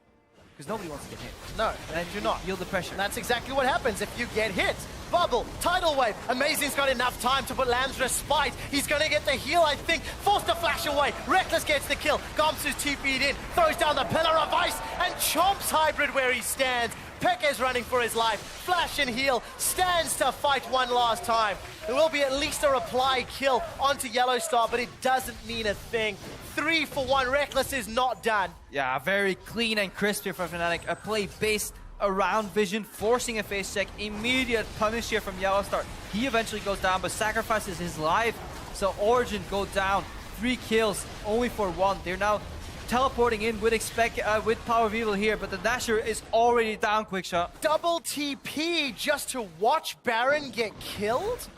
Because nobody wants to get hit. No, And you're not. Yield the pressure. And that's exactly what happens if you get hit. Bubble, Tidal Wave. Amazing's got enough time to put Lamb's Respite. He's going to get the heal, I think. Forced to flash away. Reckless gets the kill. Gamsu's TP'd in. Throws down the Pillar of Ice and chomps Hybrid where he stands. Pekka's running for his life. Flash and heal. Stands to fight one last time. There will be at least a reply kill onto Yellow Star, but it doesn't mean a thing. 3 for 1. Reckless is not done. Yeah, very clean and crisp here for Fnatic. A play based around Vision, forcing a face check. Immediate punish here from Yellowstar. He eventually goes down, but sacrifices his life. So Origen go down. 3 kills, only for 1. They're now teleporting in with Power of Evil here, but the Dasher is already down. Quick shot. Double TP just to watch Baron get killed?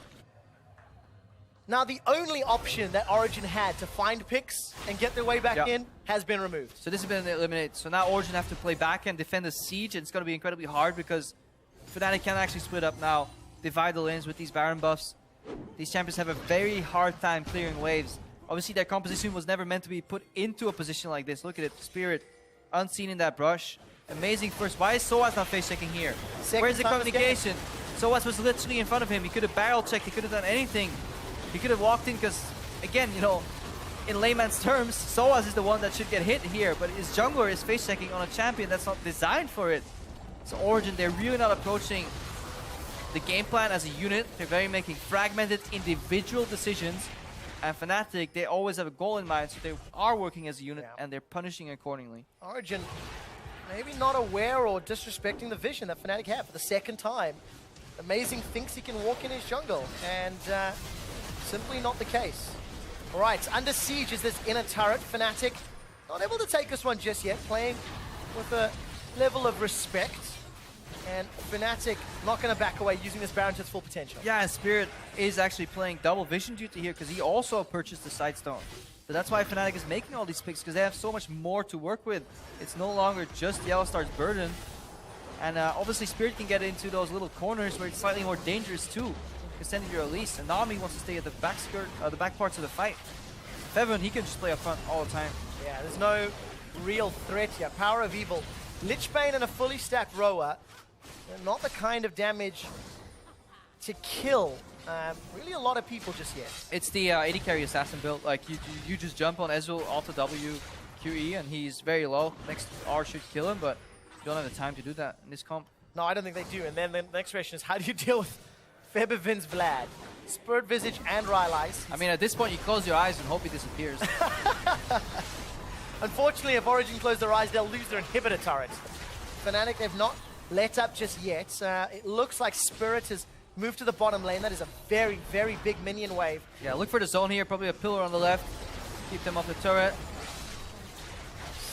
Now, the only option that Origen had to find picks and get their way back in has been removed. So this has been eliminated. So now Origen have to play back and defend the siege, and it's going to be incredibly hard because Fnatic can actually split up now, divide the lanes with these Baron buffs. These champions have a very hard time clearing waves. Obviously, their composition was never meant to be put into a position like this. Look at it, Spirit, unseen in that brush. Amazing first. Why is Soaz not face checking here? Where's the communication? Soaz was literally in front of him. He could have barrel checked. He could have done anything. He could have walked in because, again, you know, in layman's terms, Soaz is the one that should get hit here, but his jungler is face checking on a champion that's not designed for it. So Origen, they're really not approaching the game plan as a unit. They're very making fragmented individual decisions. And Fnatic, they always have a goal in mind, so they are working as a unit and they're punishing accordingly. Origen maybe not aware or disrespecting the vision that Fnatic have for the second time. Amazing thinks he can walk in his jungle, and simply not the case. All right, under siege is this inner turret. Fnatic not able to take this one just yet, playing with a level of respect. And Fnatic not going to back away, using this Baron to its full potential. Yeah, and Spirit is actually playing double vision duty here because he also purchased the Sightstone. So that's why Fnatic is making all these picks, because they have so much more to work with. It's no longer just Yellowstar's burden. And obviously Spirit can get into those little corners where it's slightly more dangerous too, extending your release. And Nami wants to stay at the back back parts of the fight. Feven, he can just play up front all the time. Yeah, there's no real threat here. Power of Evil. Lichbane and a fully stacked Roa. Not the kind of damage to kill really a lot of people just yet. It's the AD carry assassin build. Like you just jump on Ezreal, Alt W, QE, and he's very low. Next R should kill him, but you don't have the time to do that in this comp. No, I don't think they do. And then the next question is, how do you deal with Febivin's Vlad, Spirit Visage, and Rylai's? I mean, at this point, you close your eyes and hope he disappears. Unfortunately, if Origen close their eyes, they'll lose their inhibitor turret. Fnatic, they've not let up just yet. It looks like Spirit has moved to the bottom lane. That is a very, very big minion wave. Yeah, look for the zone here. Probably a pillar on the left. Keep them off the turret.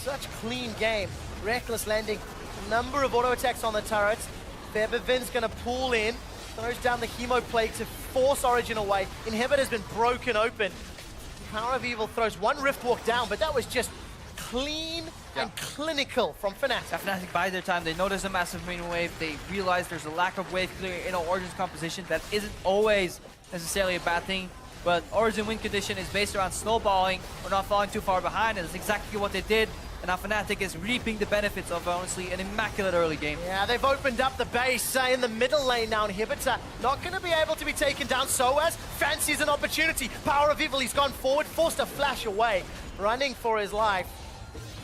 Such clean game. Reckless landing. Number of auto attacks on the turrets. Febivin's going to pull in. Throws down the Hemo Plague to force Origen away. Inhibitor's been broken open. Power of Evil throws one Rift Walk down, but that was just clean and clinical from Fnatic. Yeah, Fnatic buy their time. They know there's a massive minion wave. They realize there's a lack of wave clear in Origen's composition. That isn't always necessarily a bad thing, but Origen win condition is based around snowballing or not falling too far behind, and that's exactly what they did. And now Fnatic is reaping the benefits of, honestly, an immaculate early game. Yeah, they've opened up the base in the middle lane now. Inhibitor not going to be able to be taken down. Soaz fancies an opportunity. Power of Evil, he's gone forward, forced to flash away, running for his life.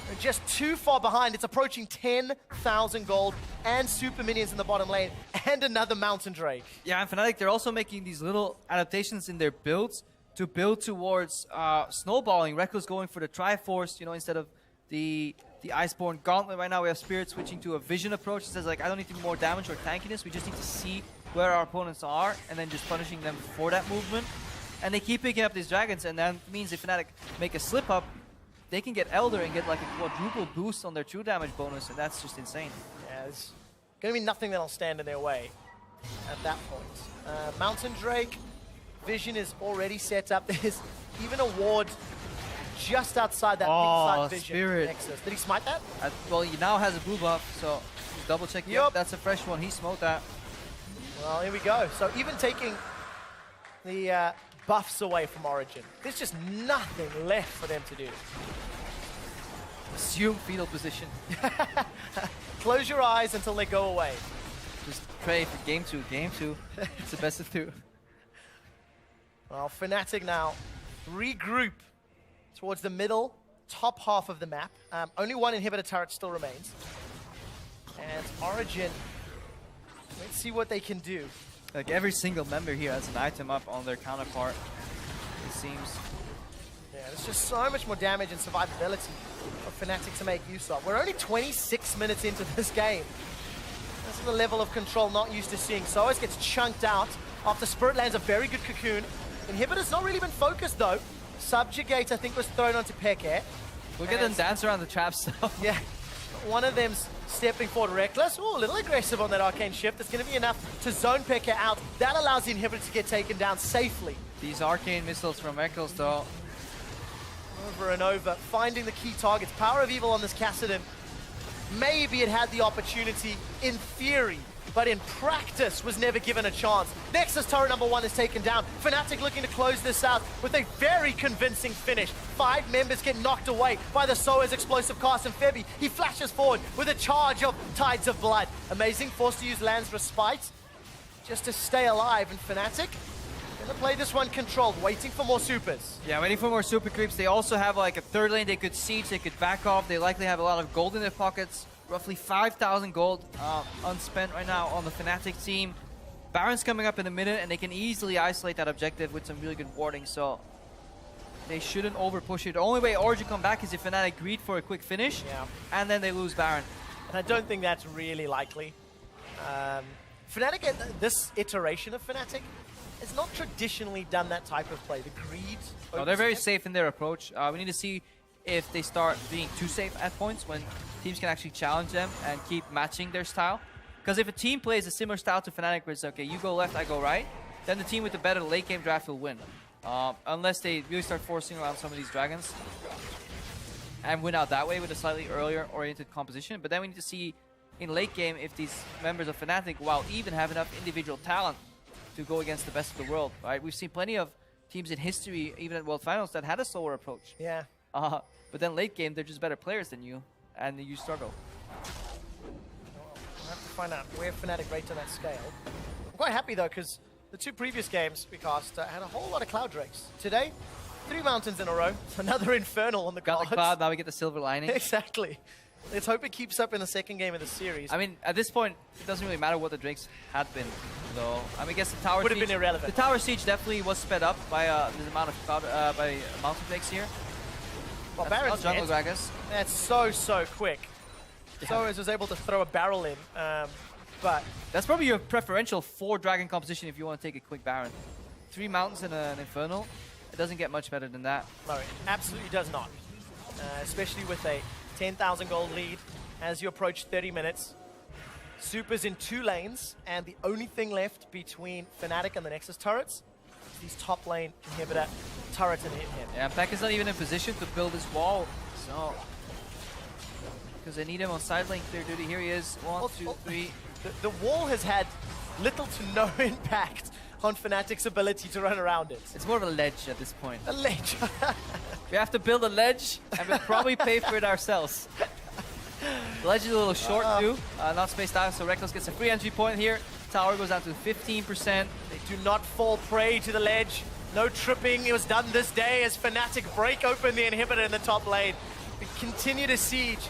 They're just too far behind. It's approaching 10,000 gold and super minions in the bottom lane, and another Mountain Drake. Yeah, and Fnatic, they're also making these little adaptations in their builds to build towards snowballing. Reckless going for the Triforce, you know, instead of the Iceborne Gauntlet. Right now we have Spirit switching to a vision approach. It says, like, I don't need to do more damage or tankiness. We just need to see where our opponents are and then just punishing them for that movement. And they keep picking up these dragons, and that means if Fnatic make a slip up, they can get Elder and get like a quadruple boost on their true damage bonus, and that's just insane. Yeah, there's going to be nothing that'll stand in their way at that point. Mountain Drake, vision is already set up. There's even a ward just outside that big side vision. Spirit. Nexus. Did he smite that? Well, he now has a blue buff, so he's double checking. Yep, that's a fresh one. He smoked that. Well, here we go. So even taking the buffs away from Origen, there's just nothing left for them to do. Assume fetal position. Close your eyes until they go away. Just pray for game two. Game two. It's the best of two. Well, Fnatic now regroup towards the middle, top half of the map. Only one inhibitor turret still remains. And Origen, let's see what they can do. Like every single member here has an item up on their counterpart, it seems. Yeah, there's just so much more damage and survivability for Fnatic to make use of. We're only 26 minutes into this game. This is the level of control not used to seeing. Soaz gets chunked out after Spirit lands a very good cocoon. Inhibitor's not really been focused though. Subjugate, I think, was thrown onto Peke. Look at them dance around the traps though. Yeah, one of them's stepping forward reckless. Oh, a little aggressive on that arcane shift. It's going to be enough to zone Peke out. That allows the inhibitor to get taken down safely. These arcane missiles from Eccles though. Over and over, finding the key targets. Power of Evil on this Kassadin. Maybe it had the opportunity in theory, but in practice was never given a chance. Nexus turret number 1 is taken down. Fnatic looking to close this out with a very convincing finish. 5 members get knocked away by the Soaz explosive cast, and Febby, he flashes forward with a charge of Tides of Blood. Amazing, forced to use Land's Respite just to stay alive, and Fnatic gonna play this one controlled, waiting for more supers. Yeah, waiting for more super creeps. They also have like a third lane they could siege, they could back off. They likely have a lot of gold in their pockets. Roughly 5,000 gold unspent right now on the Fnatic team. Baron's coming up in a minute, and they can easily isolate that objective with some really good warding, so they shouldn't over-push it. The only way Origen come back is if Fnatic greed for a quick finish, and then they lose Baron. And I don't think that's really likely. Fnatic, this iteration of Fnatic, has not traditionally done that type of play. The greed. No, they're very safe in their approach. We need to see if they start being too safe at points when teams can actually challenge them and keep matching their style. Because if a team plays a similar style to Fnatic, where it's okay, you go left, I go right, then the team with the better late game draft will win. Unless they really start forcing around some of these dragons and win out that way with a slightly earlier oriented composition. But then we need to see in late game if these members of Fnatic, while even have enough individual talent to go against the best of the world, right? We've seen plenty of teams in history, even at World Finals, that had a slower approach. Yeah. But then late game, they're just better players than you, and you struggle. We'll have to find out where Fnatic rate on that scale. I'm quite happy though, because the 2 previous games we cast had a whole lot of Cloud Drakes. Today, 3 mountains in a row. Another Infernal on the Got cards. the cloud, now we get the silver lining. Exactly. Let's hope it keeps up in the second game of the series. I mean, at this point, it doesn't really matter what the drakes had been, though. I mean, I guess the tower would have been irrelevant. The tower siege definitely was sped up by the amount of cloud, by mountain drakes here. Well, That's Baron's jungle dead. Gragas. That's so quick. Yeah. Soaz was able to throw a barrel in, but That's probably your preferential 4 dragon composition if you want to take a quick Baron. 3 mountains and an Infernal. It doesn't get much better than that. no, it absolutely does not. Especially with a 10,000 gold lead as you approach 30 minutes. Supers in 2 lanes, and the only thing left between Fnatic and the Nexus turrets is these top lane inhibitor turrets and hit him. Yeah, Peck is not even in position to build this wall, so... Because they need him on side lane clear duty. Here he is. 1, 2, 3. The wall has had little to no impact on Fnatic's ability to run around it. It's more of a ledge at this point. A ledge. We have to build a ledge, and we'll probably pay for it ourselves. The ledge is a little short too, not spaced out, so Reckless gets a free entry point here. Tower goes down to 15%. They do not fall prey to the ledge. No tripping. It was done this day as Fnatic break open the inhibitor in the top lane. We continue to siege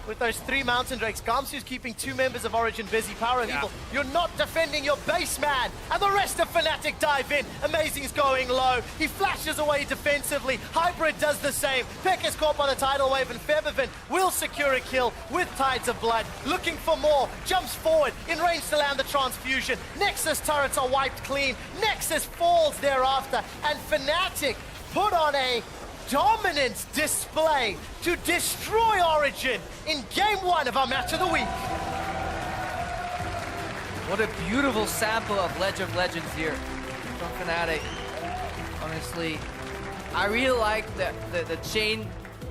with those 3 Mountain Drakes. Gamsu's keeping 2 members of Origen busy. Power of Evil, you're not defending your base, man! And the rest of Fnatic dive in. Amazing's going low. He flashes away defensively. Hybrid does the same. Peck is caught by the tidal wave, and Feathervin will secure a kill with Tides of Blood. Looking for more. Jumps forward in range to land the transfusion. Nexus turrets are wiped clean. Nexus falls thereafter. And Fnatic put on a dominant display to destroy Origen in Game 1 of our Match of the Week. What a beautiful sample of Ledge of Legends here from Fnatic. Honestly, I really like the chain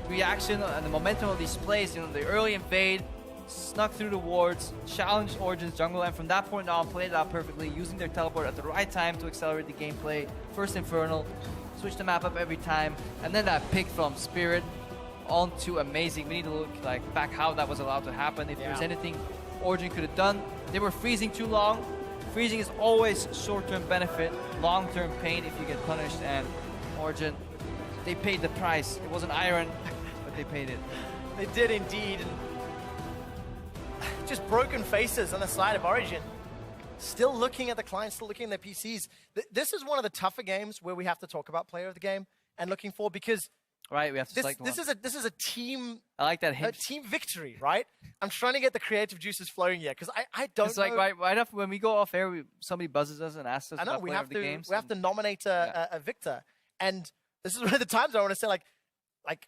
reaction and the momentum of these plays. You know, the early invade, snuck through the wards, challenged Origen's jungle, and from that point on played it out perfectly, using their teleport at the right time to accelerate the gameplay. First Infernal, switch the map up every time, and then that pick from Spirit onto Amazing. We need to look back how that was allowed to happen. If there's anything Origen could have done, they were freezing too long. Freezing is always short-term benefit, long-term pain if you get punished, and Origen, they paid the price. It wasn't iron, but they paid it. They did indeed. Just broken faces on the side of Origen. Still looking at the clients, still looking at their PCs. This is one of the tougher games where we have to talk about player of the game and looking for, because Right, we have to This, select one. this is a team I like that a hint. team victory, right? I'm trying to get the creative juices flowing here because I don't It's like know. right after when we go off air, somebody buzzes us and asks us I know about we player have of the to games. we have to nominate a victor, and this is one of the times I want to say like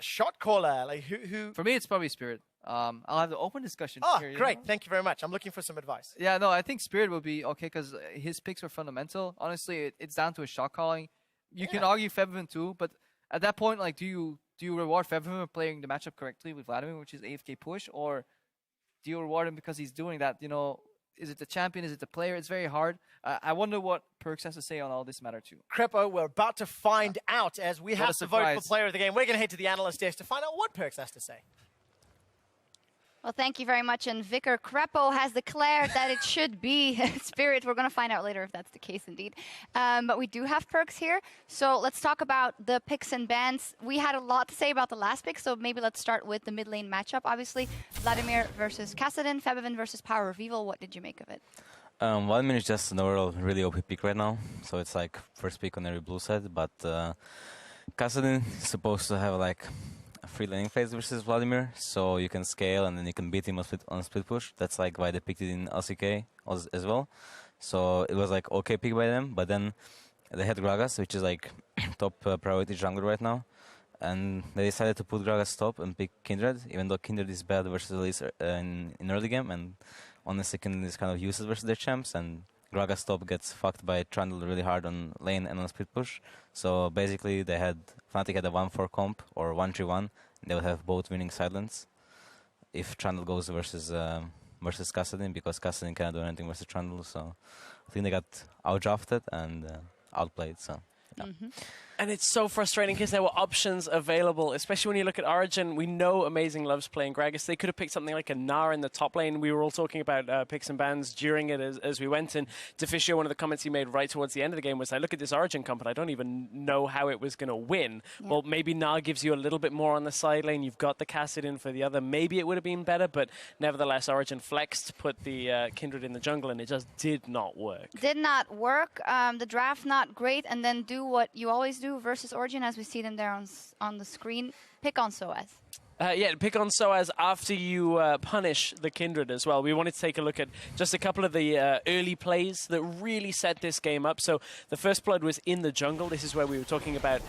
shot caller, like who. For me, it's probably Spirit. I'll have the open discussion Oh, here. you great! know? Thank you very much. I'm looking for some advice. Yeah, no, I think Spirit will be okay because his picks were fundamental. Honestly, it's down to his shot calling. You can argue Febiven too, but at that point, like, do you reward Febiven for playing the matchup correctly with Vladimir, which is AFK push, or do you reward him because he's doing that? You know, is it the champion? Is it the player? It's very hard. I wonder what Perks has to say on all this matter too. Crepo, we're about to find out as we have a to vote for surprise. player of the game. We're going to head to the analyst desk to find out what Perks has to say. Well, thank you very much. And Vicar Crepo has declared that it should be Spirit. We're going to find out later if that's the case indeed. But we do have Perks here. So let's talk about the picks and bans. We had a lot to say about the last pick, so maybe let's start with the mid lane matchup. Obviously, Vladimir versus Kassadin, Febiven versus Power Revival. What did you make of it? Vladimir is just an overall really OP pick right now, so it's like first pick on every blue side, but Kassadin is supposed to have like a free laning phase versus Vladimir, so you can scale and then you can beat him on split push. That's like why they picked it in LCK as well. So it was like okay pick by them, but then they had Gragas, which is like top priority jungler right now, and they decided to put Gragas top and pick Kindred, even though Kindred is bad versus Elise in early game, and honestly Kindred is kind of useless versus their champs, and Gragas top gets fucked by Trundle really hard on lane and on split push. So basically Fnatic had a 1-4 comp or 1-3-1. They would have both winning silence if Trundle goes versus Kassadin, because Kassadin cannot do anything versus Trundle. So I think they got outdrafted and outplayed. So. Yeah. And it's so frustrating because there were options available, especially when you look at Origen. We know Amazing loves playing Gragas. They could have picked something like a Gnar in the top lane. We were all talking about picks and bans during it as we went. And Deficio, one of the comments he made right towards the end of the game was, I look at this Origen comp and I don't even know how it was going to win. Yeah. Well, maybe Gnar gives you a little bit more on the side lane. You've got the Kassadin for the other. Maybe it would have been better, but nevertheless, Origen flexed, put the Kindred in the jungle, and it just did not work. Did not work. The draft not great, and then do what you always do versus Origen, as we see them there on the screen. Pick on Soaz. Yeah, pick on Soaz after you punish the Kindred as well. We wanted to take a look at just a couple of the early plays that really set this game up. So the first blood was in the jungle. This is where we were talking about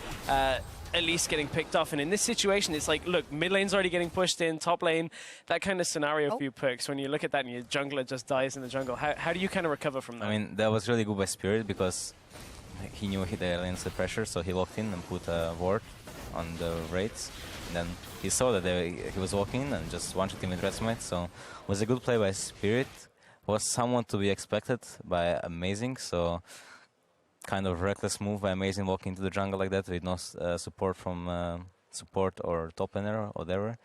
Elise getting picked off. And in this situation, it's like, look, mid lane's already getting pushed in, top lane, that kind of scenario for you, Perks. When you look at that and your jungler just dies in the jungle, how do you kind of recover from that? I mean, that was really good by Spirit because he knew the lane's the pressure, so he walked in and put a ward on the raids. And then he saw that he was walking in and just one-shot him with Red Smite. So it was a good play by Spirit. Was somewhat to be expected by Amazing. So kind of reckless move by Amazing walking into the jungle like that with no support from support or top laner or whatever.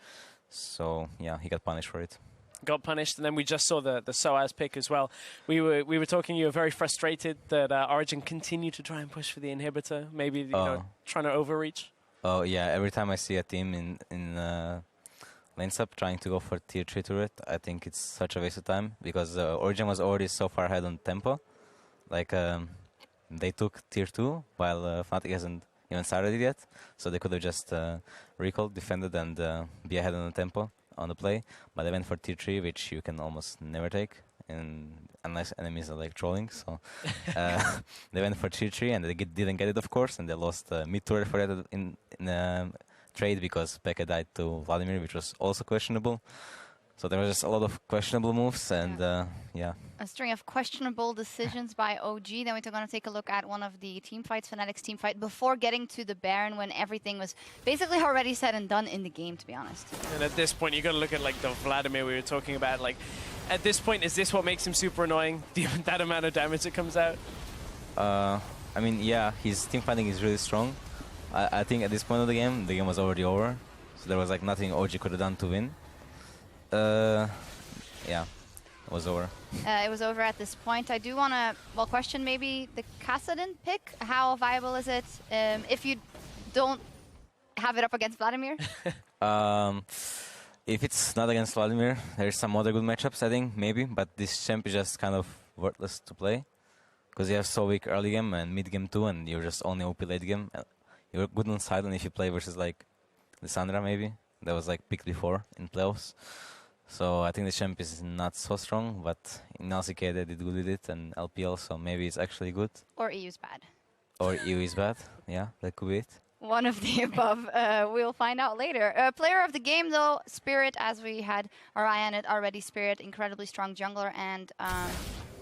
So yeah, he got punished for it. Got punished, and then we just saw the Soaz pick as well. We were talking. You were very frustrated that Origen continued to try and push for the inhibitor. Maybe trying to overreach. Oh yeah, every time I see a team in lane sub trying to go for tier 3 turret, I think it's such a waste of time because Origen was already so far ahead on tempo. Like they took tier 2 while Fnatic hasn't even started it yet, so they could have just recalled, defended, and be ahead on the tempo on the play. But they went for tier 3, which you can almost never take unless enemies are like trolling. So they went for tier 3 and they didn't get it, of course, and they lost mid turret for it in trade because Pekka died to Vladimir, which was also questionable. So there was just a lot of questionable moves, and yeah. A string of questionable decisions by OG. Then we're going to take a look at one of the team fights, Fnatic's team fight, before getting to the Baron when everything was basically already said and done in the game, to be honest. And at this point, you got to look at like the Vladimir we were talking about. Like, at this point, is this what makes him super annoying? That amount of damage that comes out? I mean, yeah, his team fighting is really strong. I think at this point of the game was already over. So there was like nothing OG could have done to win. Yeah, it was over. It was over at this point. I do want to, question maybe the Kassadin pick. How viable is it if you don't have it up against Vladimir? If it's not against Vladimir, there's some other good matchups, I think, maybe. But this champ is just kind of worthless to play because you have so weak early game and mid game too, and you're just only OP late game. You're good on silent if you play versus like Lissandra maybe. That was like picked before in playoffs. So I think the champ is not so strong, but in LCK they did good with it, and LPL, so maybe it's actually good. Or EU's bad. Or EU is bad. Yeah, that could be it. One of the above. We'll find out later. Player of the game, though, Spirit, as we had Origen it already. Spirit, incredibly strong jungler, and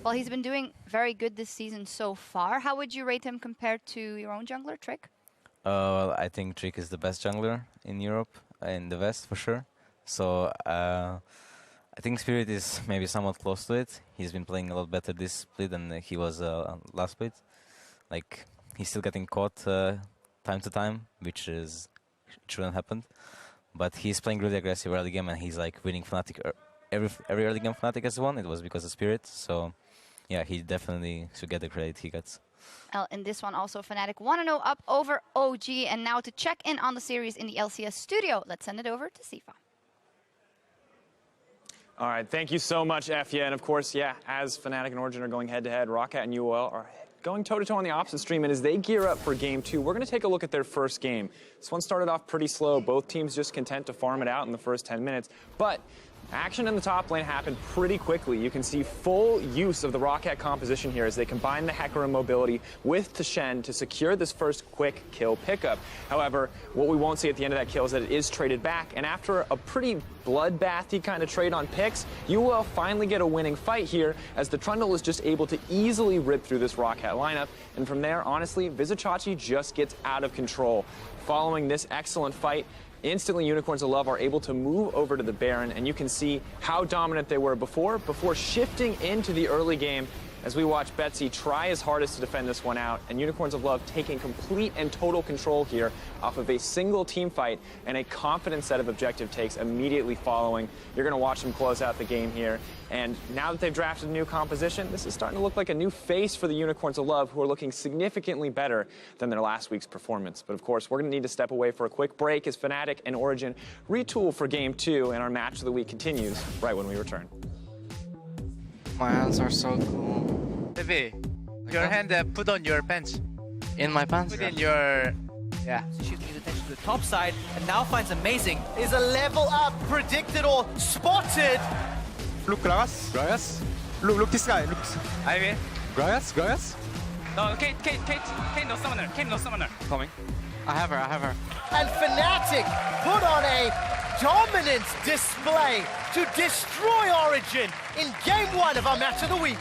well, he's been doing very good this season so far. How would you rate him compared to your own jungler, Trick? Well, I think Trick is the best jungler in Europe, in the West for sure. So I think Spirit is maybe somewhat close to it. He's been playing a lot better this split than he was last split. Like, he's still getting caught time to time, which shouldn't happen. But he's playing really aggressive early game, and he's like winning Fnatic. Every early game Fnatic has won, it was because of Spirit. So yeah, he definitely should get the credit he gets. In this one also, Fnatic 1-0 up over OG. And now to check in on the series in the LCS studio, let's send it over to Sifa. All right, thank you so much, Efya. And of course, yeah, as Fnatic and Origen are going head-to-head, Roccat and UOL are going toe-to-toe on the opposite stream. And as they gear up for Game 2, we're going to take a look at their first game. This one started off pretty slow. Both teams just content to farm it out in the first 10 minutes. But action in the top lane happened pretty quickly. You can see full use of the Roccat composition here as they combine the Hecarim mobility with Tashen to secure this first quick kill pickup. However, what we won't see at the end of that kill is that it is traded back, and after a pretty bloodbathy kind of trade on picks, you will finally get a winning fight here as the Trundle is just able to easily rip through this Roccat lineup, and from there, honestly, Vizicsacsi just gets out of control. Following this excellent fight, instantly, Unicorns of Love are able to move over to the Baron, and you can see how dominant they were before shifting into the early game as we watch Betsy try his hardest to defend this one out, and Unicorns of Love taking complete and total control here off of a single team fight and a confident set of objective takes immediately following. You're going to watch them close out the game here, and now that they've drafted a new composition, this is starting to look like a new face for the Unicorns of Love, who are looking significantly better than their last week's performance. But of course, we're going to need to step away for a quick break as Fnatic and Origen retool for Game 2, and our match of the week continues right when we return. My hands are so cool. Baby, your hand put on your pants. In my pants? Put in your... Yeah. Shifting his attention to the top side, and now finds Amazing. Is a level up predicted or spotted? Look, Gragas. Look this guy. Look. I mean... Gragas. No, Kate, no summoner. Coming. I have her. And Fnatic put on a dominant display to destroy Origen in Game 1 of our match of the week.